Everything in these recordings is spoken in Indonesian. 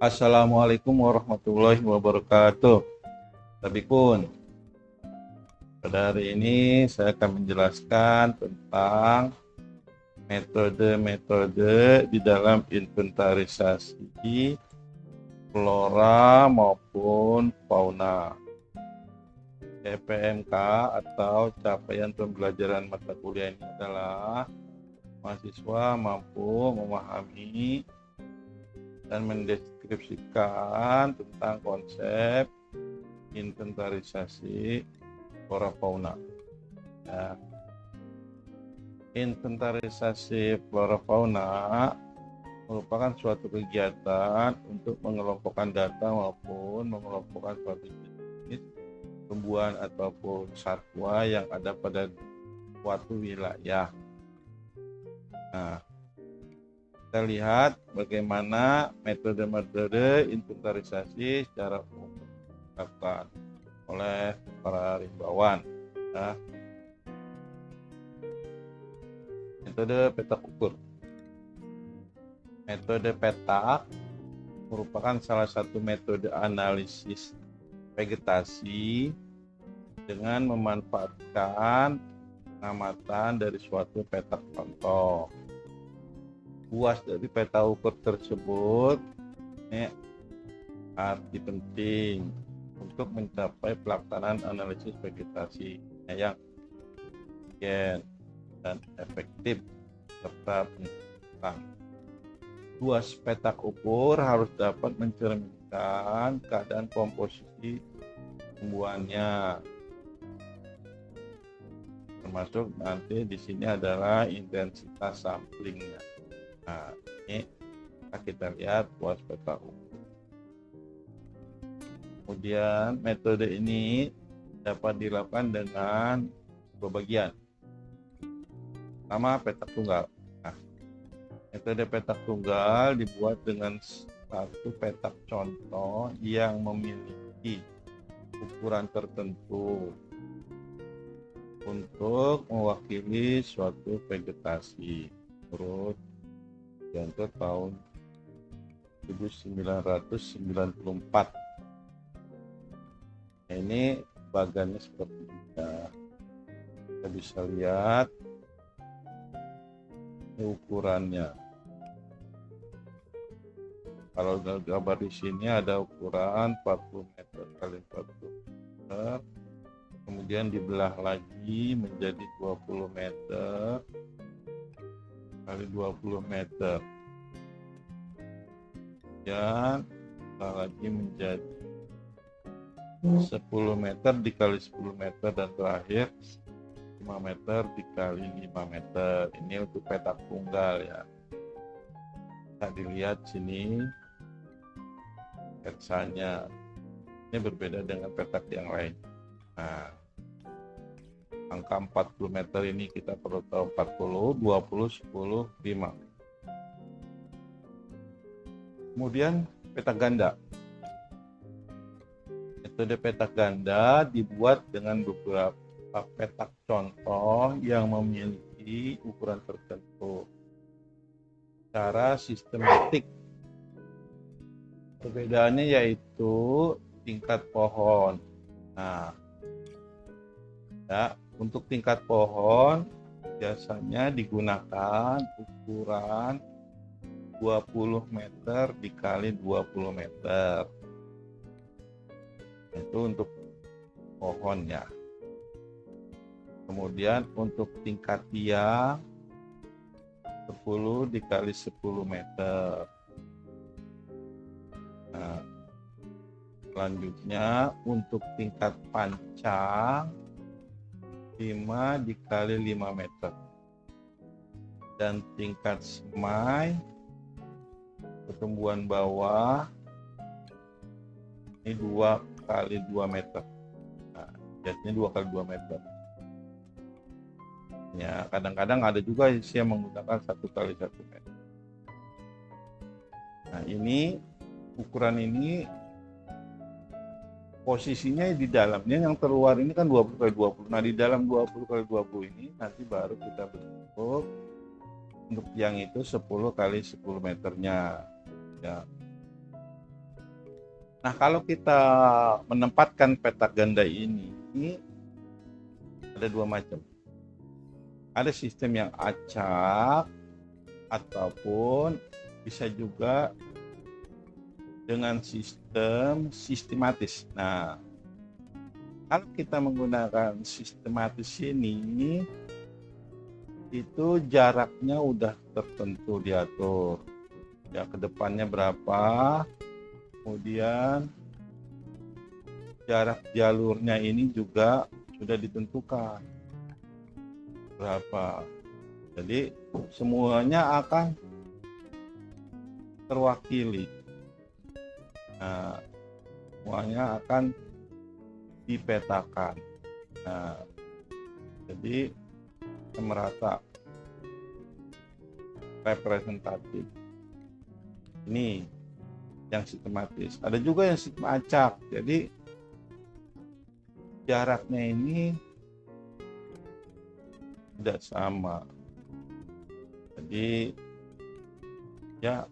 Assalamualaikum warahmatullahi wabarakatuh. Tabikun, pada hari ini saya akan menjelaskan tentang metode-metode di dalam inventarisasi flora maupun fauna. CPMK atau capaian pembelajaran mata kuliah ini adalah mahasiswa mampu memahami dan mendeskripsikan tentang konsep inventarisasi flora fauna. Ya. Inventarisasi flora fauna merupakan suatu kegiatan untuk mengelompokkan data maupun mengelompokkan suatu jenis tumbuhan ataupun satwa yang ada pada suatu wilayah. Nah, kita lihat bagaimana metode-metode inventarisasi secara umum dilakukan oleh para rimbawan. Nah, metode petak ukur. Metode petak merupakan salah satu metode analisis vegetasi dengan memanfaatkan pengamatan dari suatu petak contoh. Luas dari peta ukur tersebut ini arti penting untuk mencapai pelaksanaan analisis vegetasi yang dan efektif serta penting. Luas petak ukur harus dapat mencerminkan keadaan komposisi tumbuhannya, termasuk nanti di sini adalah intensitas samplingnya. Nah, ini kita lihat luas petak ukur. Kemudian metode ini dapat dilakukan dengan dua bagian. Pertama, petak tunggal. Metode petak tunggal dibuat dengan satu petak contoh yang memiliki ukuran tertentu untuk mewakili suatu vegetasi menurut contoh tahun 1994. Ini bagannya seperti ini. Kita bisa lihat ukurannya. Kalau gambar di sini ada ukuran 40 meter kali 40 meter, kemudian dibelah lagi menjadi 20 meter kali 20 meter, dan lagi menjadi 10 meter dikali 10 meter, dan terakhir 5 meter dikali 5 meter. Ini untuk petak tunggal ya. Bisa dilihat sini sketsanya. Ini berbeda dengan petak yang lain. Nah, angka 40 meter ini kita perlu tahu 40, 20, 10, 5. Kemudian petak ganda. Metode petak ganda dibuat dengan beberapa petak contoh yang memiliki ukuran tertentu secara sistematik. Perbedaannya yaitu tingkat pohon. Nah, ya, untuk tingkat pohon biasanya digunakan ukuran 20 meter dikali 20 meter. Itu untuk pohonnya. Kemudian untuk tingkat tiang 10 dikali 10 meter. Nah, selanjutnya untuk tingkat pancang 5 dikali 5 meter, dan tingkat semai pertumbuhan bawah ini 2 kali 2 meter. Nah, biasanya 2 kali 2 meter. Ya, kadang-kadang ada juga yang menggunakan 1 kali 1 meter. Nah, ini ukuran ini posisinya di dalamnya, yang terluar ini kan 20 kali 20. Nah, di dalam 20 kali 20 ini nanti baru kita bentuk untuk yang itu 10 kali 10 meternya. Ya. Nah, kalau kita menempatkan peta ganda ini ada dua macam. Ada sistem yang acak ataupun bisa juga dengan sistem sistematis. Nah, kalau kita menggunakan sistematis ini, itu jaraknya udah tertentu diatur. Ya, kedepannya berapa, kemudian jarak jalurnya ini juga sudah ditentukan berapa. Jadi semuanya akan terwakili. Nah, semuanya akan dipetakan. Nah, jadi merata, representatif. Ini yang sistematis. Ada juga yang sistem acak. Jadi jaraknya ini tidak sama. Jadi ya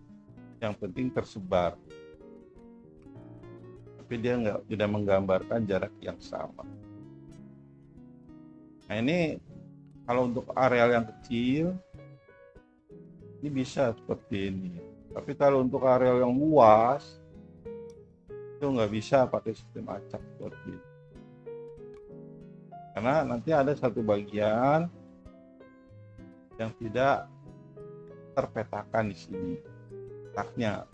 yang penting tersebar. Tapi dia tidak menggambarkan jarak yang sama. Nah, ini kalau untuk areal yang kecil ini bisa seperti ini. Tapi kalau untuk areal yang luas itu nggak bisa pakai sistem acak seperti ini. Karena nanti ada satu bagian yang tidak terpetakan di sini letaknya.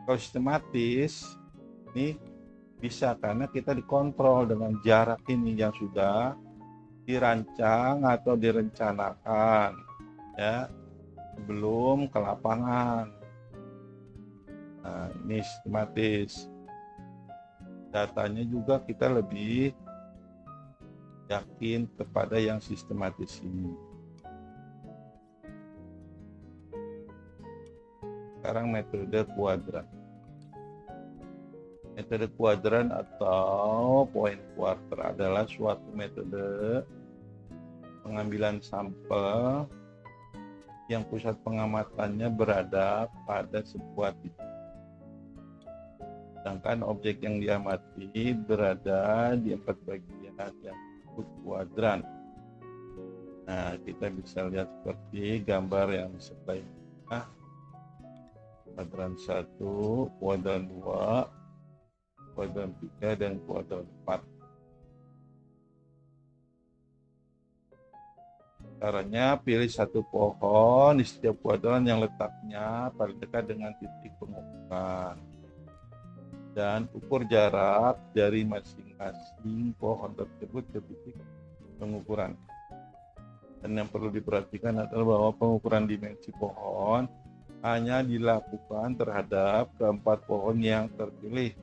Kalau sistematis ini bisa karena kita dikontrol dengan jarak ini yang sudah dirancang atau direncanakan ya sebelum ke lapangan. Nah, ini sistematis. Datanya juga kita lebih yakin kepada yang sistematis ini. Sekarang metode kuadran. Metode kuadran atau point quarter adalah suatu metode pengambilan sampel yang pusat pengamatannya berada pada sebuah titik. Sedangkan objek yang diamati berada di 4 bagian yang disebut kuadran. Nah, kita bisa lihat seperti gambar yang sebelah ini. Kuadran 1, kuadran 2, kuadran 3, dan kuadran 4. Caranya pilih satu pohon di setiap kuadran yang letaknya paling dekat dengan titik pengukuran. Dan ukur jarak dari masing-masing pohon tersebut ke titik pengukuran. Dan yang perlu diperhatikan adalah bahwa pengukuran dimensi pohon hanya dilakukan terhadap keempat pohon yang terpilih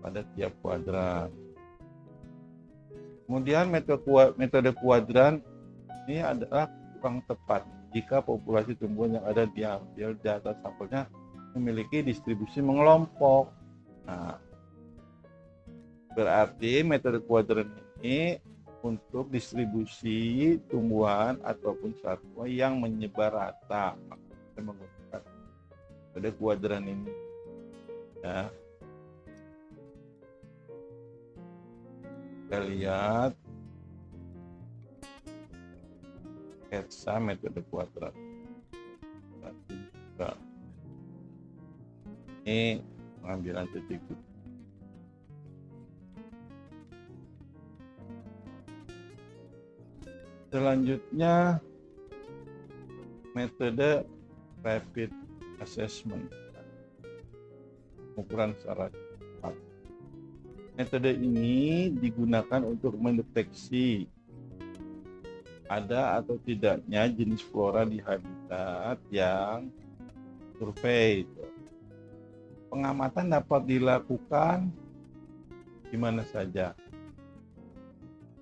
pada tiap kuadran. Kemudian metode kuadran ini adalah kurang tepat jika populasi tumbuhan yang ada diambil data sampelnya memiliki distribusi mengelompok. Nah, berarti metode kuadran ini untuk distribusi tumbuhan ataupun satwa yang menyebar rata. Kita menggunakan metode kuadran ini. Ya. Kita lihat sketsa metode kuadrat. Ini pengambilan titik. Selanjutnya metode rapid assessment, ukuran secara cepat. Metode ini digunakan untuk mendeteksi ada atau tidaknya jenis flora di habitat yang survei. Pengamatan dapat dilakukan di mana saja.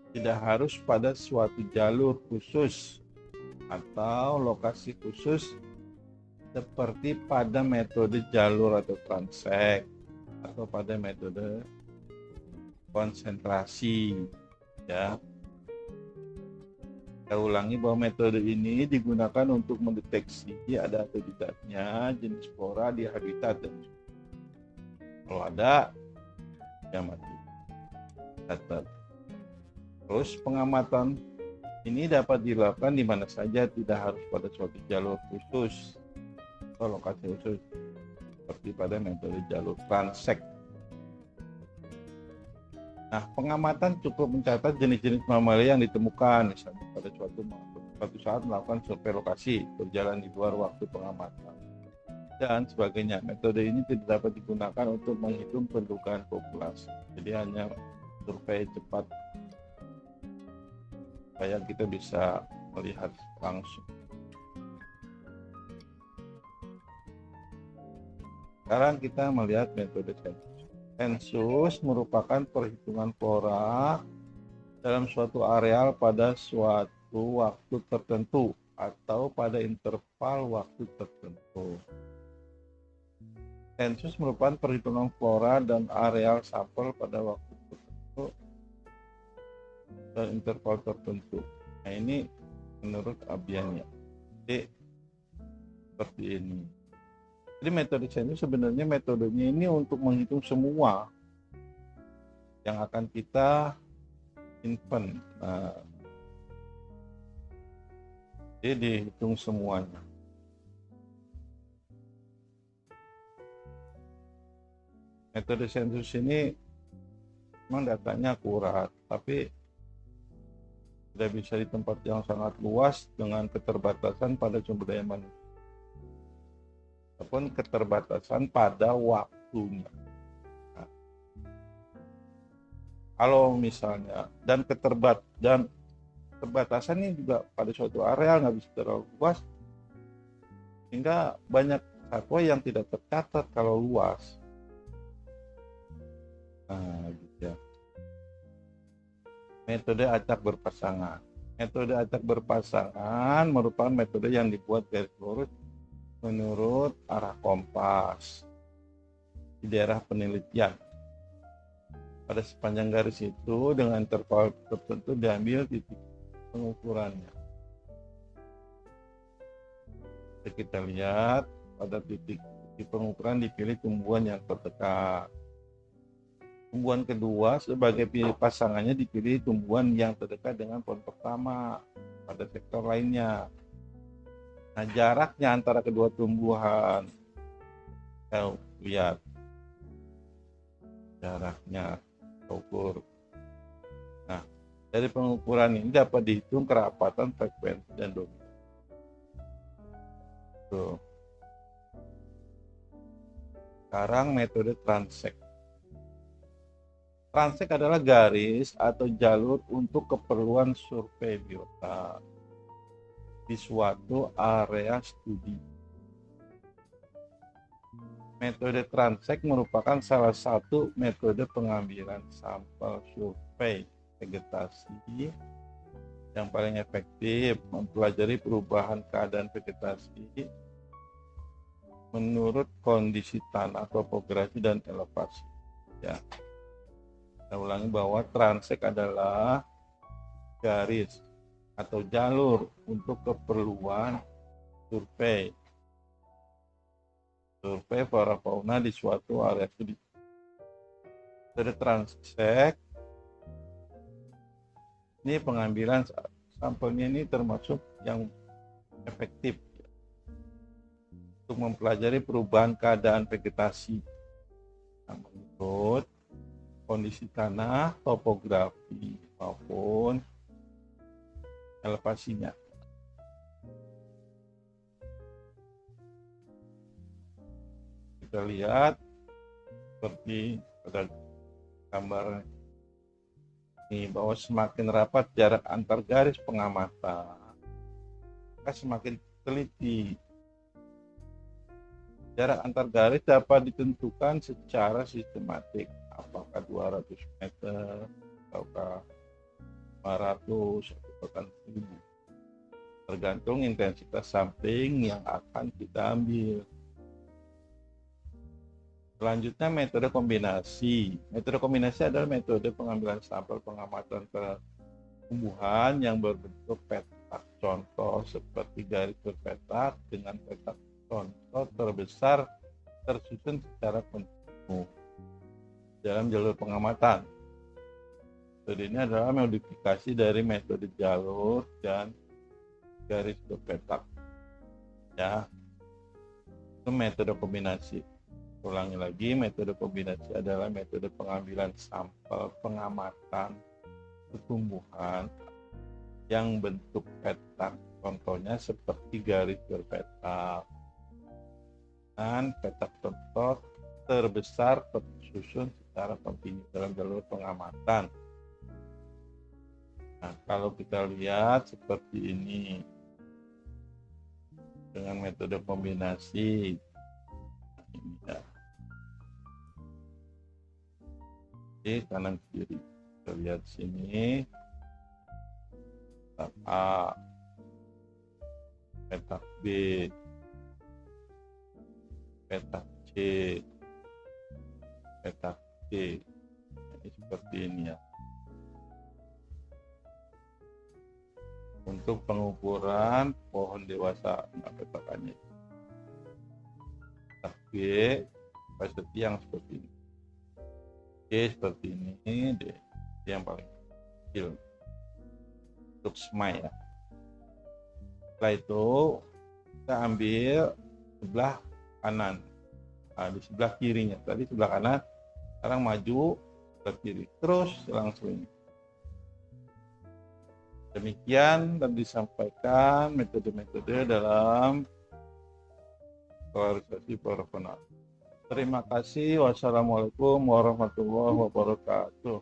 Tidak harus pada suatu jalur khusus atau lokasi khusus seperti pada metode jalur atau transek atau pada metode konsentrasi. Ya. Saya ulangi bahwa metode ini digunakan untuk mendeteksi ada atau tidaknya jenis flora di habitat. Kalau ada, diamati. Catat. Terus pengamatan ini dapat dilakukan di mana saja, tidak harus pada suatu jalur khusus atau lokasi khusus, seperti pada metode jalur transek. Nah, pengamatan cukup mencatat jenis-jenis mamalia yang ditemukan, misalnya pada suatu saat melakukan survei lokasi, berjalan di luar waktu pengamatan, dan sebagainya. Metode ini tidak dapat digunakan untuk menghitung perlukan populasi. Jadi hanya survei cepat supaya kita bisa melihat langsung. Sekarang kita melihat metode sensus. Sensus merupakan perhitungan flora dalam suatu areal pada suatu waktu tertentu atau pada interval waktu tertentu. Sensus merupakan perhitungan flora dan areal sampel pada waktu tertentu dan interval tertentu. Nah, ini menurut Abianya. Jadi seperti ini. Jadi metode sensus sebenarnya metodenya ini untuk menghitung semua yang akan kita simpan. Nah, jadi dihitung semuanya. Metode sensus ini memang datanya akurat, tapi tidak bisa di tempat yang sangat luas dengan keterbatasan pada sumber daya manusia ataupun keterbatasan pada waktunya. Nah, kalau misalnya dan keterbatasan ini juga pada suatu area nggak bisa terlalu luas, sehingga banyak satwa yang tidak tercatat kalau luas. Nah, gitu ya. Metode acak berpasangan. Metode acak berpasangan merupakan metode yang dibuat garis lurus menurut arah kompas di daerah penelitian. Pada sepanjang garis itu dengan interval tertentu diambil titik pengukurannya. Jadi kita lihat pada titik pengukuran dipilih tumbuhan yang terdekat. Tumbuhan kedua sebagai pasangannya dipilih tumbuhan yang terdekat dengan pohon pertama pada sektor lainnya. Nah, jaraknya antara kedua tumbuhan, kita lihat jaraknya, ukur. Nah, dari pengukuran ini dapat dihitung kerapatan, frekuensi, dan dominan. Tuh. Sekarang metode transek. Transek adalah garis atau jalur untuk keperluan survei biota di suatu area studi. Metode transek merupakan salah satu metode pengambilan sampel survei vegetasi yang paling efektif mempelajari perubahan keadaan vegetasi menurut kondisi tanah, topografi, dan elevasi. Ya. Saya ulangi bahwa transek adalah garis atau jalur untuk keperluan survei flora fauna di suatu area studi. Dari transek ini pengambilan sampelnya ini termasuk yang efektif untuk mempelajari perubahan keadaan vegetasi menurut kondisi tanah, topografi maupun elevasinya. Kita lihat seperti pada gambar ini bahwa semakin rapat jarak antar garis pengamatan, maka semakin teliti. Jarak antar garis dapat ditentukan secara sistematik, apakah 200 meter ataukah 500 atau bahkan 1000, tergantung intensitas sampling yang akan kita ambil. Selanjutnya metode kombinasi. Metode kombinasi adalah metode pengambilan sampel pengamatan tumbuhan yang berbentuk petak. Contoh seperti garis berpetak dengan petak contoh terbesar tersusun secara kontinu. dalam jalur pengamatan. Metode ini adalah modifikasi dari metode jalur dan garis berpetak. Ya, itu metode kombinasi. Ulangi lagi, metode kombinasi adalah metode pengambilan sampel pengamatan tumbuhan yang bentuk petak. Contohnya seperti garis berpetak. Dan petak terbesar tersusun secara kontinu dalam jalur pengamatan. Nah, kalau kita lihat seperti ini dengan metode kombinasi, nah, ini ya, di kanan kiri kita lihat sini petak A, petak B, petak C, petak D. Ini seperti ini ya. Untuk pengukuran pohon dewasa, nah, petakannya petak B seperti yang seperti ini, C seperti ini, D yang paling kecil untuk semai ya. Setelah itu kita ambil sebelah kanan, nah, di sebelah kirinya tadi sebelah kanan, sekarang maju sebelah kiri terus langsung ini. Demikian dan disampaikan metode-metode dalam polarisasi porofonal. Terima kasih. Wassalamualaikum warahmatullahi wabarakatuh.